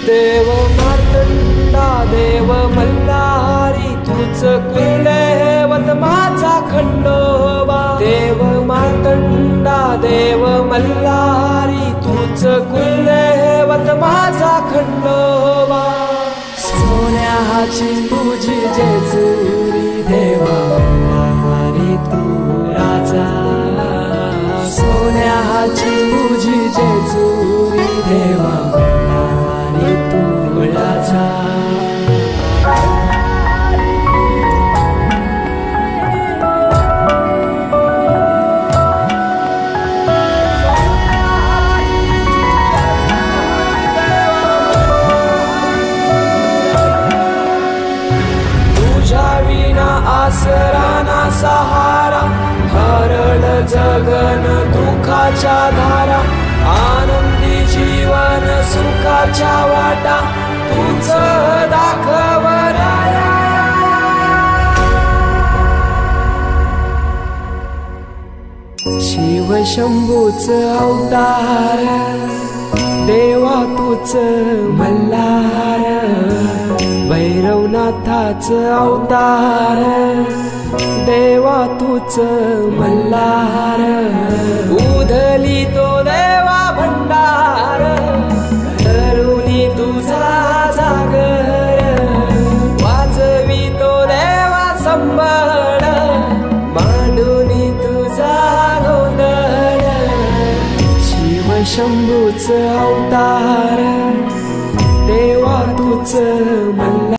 देव मार्तंडा देव मल्हारी तूच कुलदैवत माझा खंडोबा। देव मार्तंडा देव मल्हारी तूच कुलदैवत माझा खंडोबा। सोन्याची तुझी जेजुरी देवा मल्हारी तू राजा। सोन्याची तुझी जेजुरी देवा मल्हारी तू राजा। आसराना सहारा हरळ जगन दुःखाच्या धारा। आनंदी जीवन सुखाच्या वाटा तूच दाखव राया। शिव शंभूच अवतार देवा तूच मल्हार। भैरवनाथाच अवतार देवा तूच मल्हार। उधली तो देवा भंडार धरुनी तुझा जागर। वाजवी तो देवा संबळ मांडुनी तुझा गोंधळ। शिव शंभूच अवतार देवा तूच मल्हार।